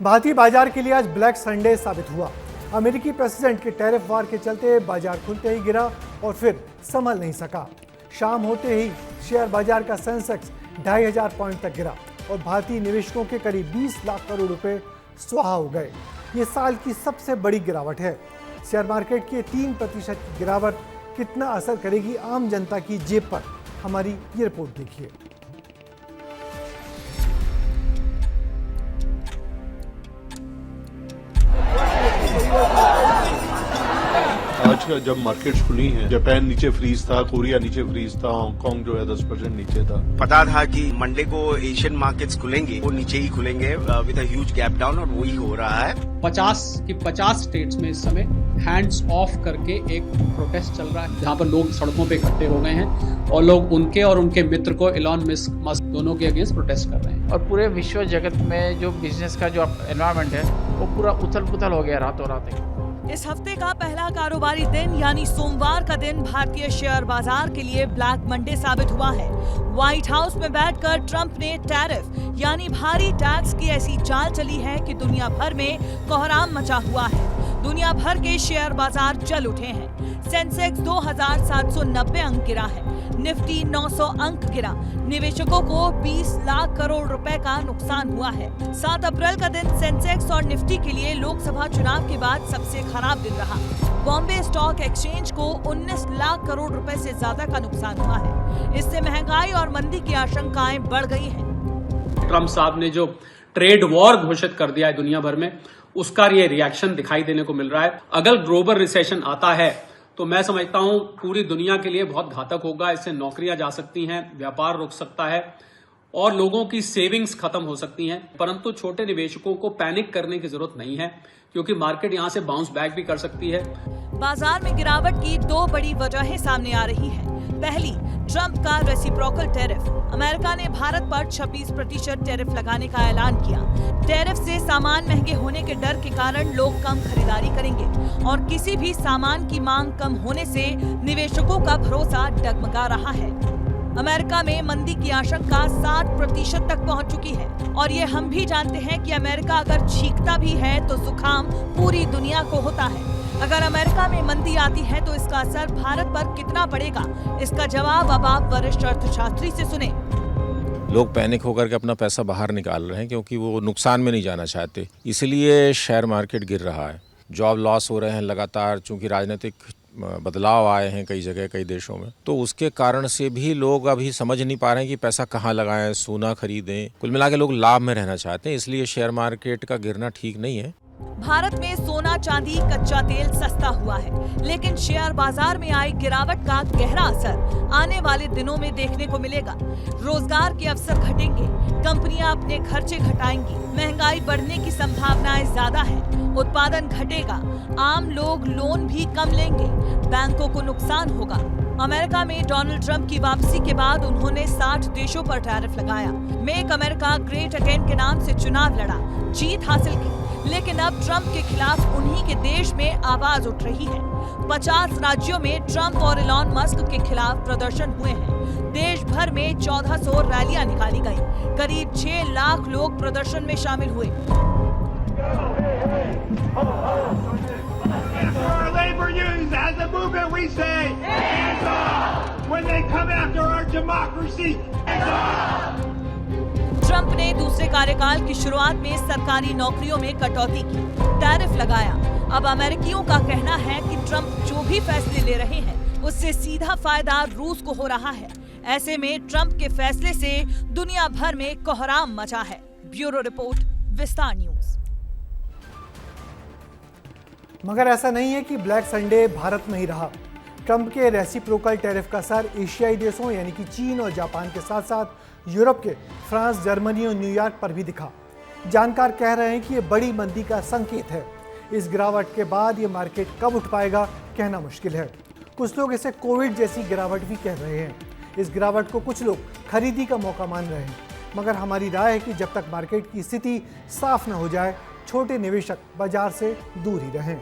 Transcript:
भारतीय बाजार के लिए आज ब्लैक संडे साबित हुआ। अमेरिकी प्रेसिडेंट के टैरिफ वार के चलते बाजार खुलते ही गिरा और फिर संभल नहीं सका। शाम होते ही शेयर बाजार का सेंसेक्स 2500 पॉइंट तक गिरा और भारतीय निवेशकों के करीब 20 लाख करोड़ रुपए स्वाहा हो गए। ये साल की सबसे बड़ी गिरावट है। शेयर मार्केट की 3% की गिरावट कितना असर करेगी आम जनता की जेब पर, हमारी ये रिपोर्ट देखिए। आज का जब मार्केट्स खुली हैं, जापान नीचे फ्रीज था, कोरिया नीचे फ्रीज था, हांगकांग जो है 10% नीचे था। पता था कि मंडे को एशियन मार्केट्स खुलेंगे, वो नीचे ही खुलेंगे with a huge gap down, और वही हो रहा है। 50 स्टेट्स में इस समय हैंड्स ऑफ करके एक प्रोटेस्ट चल रहा है, जहां पर लोग सड़कों पे इकट्ठे हो गए हैं और लोग उनके और उनके मित्र को एलॉन मस्क दोनों के अगेंस्ट प्रोटेस्ट कर रहे हैं। और पूरे विश्व जगत में जो बिजनेस का जो एनवायरनमेंट है वो पूरा उथल पुथल हो गया रातों रात। इस हफ्ते का पहला कारोबारी दिन यानी सोमवार का दिन भारतीय शेयर बाजार के लिए ब्लैक मंडे साबित हुआ है। व्हाइट हाउस में बैठकर ट्रंप ने टैरिफ यानी भारी टैक्स की ऐसी चाल चली है कि दुनिया भर में कोहराम मचा हुआ है। दुनिया भर के शेयर बाजार जल उठे हैं। सेंसेक्स 2790 अंक गिरा है, निफ्टी 900 अंक गिरा। निवेशकों को 20 लाख करोड़ रुपए का नुकसान हुआ है। 7 अप्रैल का दिन सेंसेक्स और निफ्टी के लिए लोकसभा चुनाव के बाद सबसे खराब दिन रहा। बॉम्बे स्टॉक एक्सचेंज को 19 लाख करोड़ रुपए से ज्यादा का नुकसान हुआ है। इससे महंगाई और मंदी की आशंकाएं बढ़ गई हैं। ट्रंप साहब ने जो ट्रेड वॉर घोषित कर दिया है दुनिया भर में, उसका ये रिएक्शन दिखाई देने को मिल रहा है। अगर ग्लोबल रिसेशन आता है तो मैं समझता हूं पूरी दुनिया के लिए बहुत घातक होगा। इससे नौकरियां जा सकती हैं, व्यापार रुक सकता है और लोगों की सेविंग्स खत्म हो सकती हैं। परंतु छोटे निवेशकों को पैनिक करने की जरूरत नहीं है, क्योंकि मार्केट यहां से बाउंस बैक भी कर सकती है। बाजार में गिरावट की 2 बड़ी वजहें सामने आ रही हैं। पहली, ट्रंप का रेसिप्रोकल टैरिफ। अमेरिका ने भारत पर 26% टैरिफ लगाने का ऐलान किया। टैरिफ से सामान महंगे होने के डर के कारण लोग कम खरीदारी करेंगे और किसी भी सामान की मांग कम होने से निवेशकों का भरोसा डगमगा रहा है। अमेरिका में मंदी की आशंका 60% तक पहुंच चुकी है और ये हम भी जानते हैं कि अमेरिका अगर छींकता भी है तो जुकाम पूरी दुनिया को होता है। अगर अमेरिका में मंदी आती है तो इसका असर भारत पर कितना पड़ेगा, इसका जवाब अब आप वरिष्ठ अर्थशास्त्री से सुने। लोग पैनिक होकर के अपना पैसा बाहर निकाल रहे हैं क्योंकि वो नुकसान में नहीं जाना चाहते, इसलिए शेयर मार्केट गिर रहा है। जॉब लॉस हो रहे हैं लगातार, चूंकि राजनीतिक बदलाव आए हैं कई जगह कई देशों में, तो उसके कारण से भी लोग अभी समझ नहीं पा रहे हैं कि पैसा कहाँ लगाएं, सोना खरीदें। कुल मिला के लोग लाभ में रहना चाहते हैं, इसलिए शेयर मार्केट का गिरना ठीक नहीं है। भारत में सोना, चांदी, कच्चा तेल सस्ता हुआ है, लेकिन शेयर बाजार में आई गिरावट का गहरा असर आने वाले दिनों में देखने को मिलेगा। रोजगार के अवसर घटेंगे, कंपनियां अपने खर्चे घटाएंगी, महंगाई बढ़ने की संभावनाएं ज्यादा है, उत्पादन घटेगा, आम लोग लोन भी कम लेंगे, बैंकों को नुकसान होगा। अमेरिका में डोनाल्ड ट्रंप की वापसी के बाद उन्होंने 60 देशों पर टैरिफ लगाया। मेक अमेरिका ग्रेट अगेन के नाम से चुनाव लड़ा, जीत हासिल की, लेकिन अब ट्रंप के खिलाफ उन्हीं के देश में आवाज उठ रही है। 50 राज्यों में ट्रंप और एलॉन मस्क के खिलाफ प्रदर्शन हुए हैं। देश भर में 1400 रैलियां निकाली गई। करीब 6 लाख लोग प्रदर्शन में शामिल हुए। ट्रंप ने दूसरे कार्यकाल की शुरुआत में सरकारी नौकरियों में कटौती की, टैरिफ लगाया। अब अमेरिकियों का कहना है कि ट्रंप जो भी फैसले ले रहे हैं उससे सीधा फायदा रूस को हो रहा है। ऐसे में ट्रंप के फैसले से दुनिया भर में कोहराम मचा है। ब्यूरो रिपोर्ट, विस्तार न्यूज। मगर ऐसा नहीं है कि ब्लैक संडे भारत में ही रहा। ट्रंप के रेसिप्रोकल टैरिफ का असर एशियाई देशों यानी कि चीन और जापान के साथ साथ यूरोप के फ्रांस, जर्मनी और न्यूयॉर्क पर भी दिखा। जानकार कह रहे हैं कि ये बड़ी मंदी का संकेत है। इस गिरावट के बाद ये मार्केट कब उठ पाएगा कहना मुश्किल है। कुछ लोग इसे कोविड जैसी गिरावट भी कह रहे हैं। इस गिरावट को कुछ लोग खरीदी का मौका मान रहे हैं, मगर हमारी राय है कि जब तक मार्केट की स्थिति साफ न हो जाए, छोटे निवेशक बाजार से दूर ही रहें।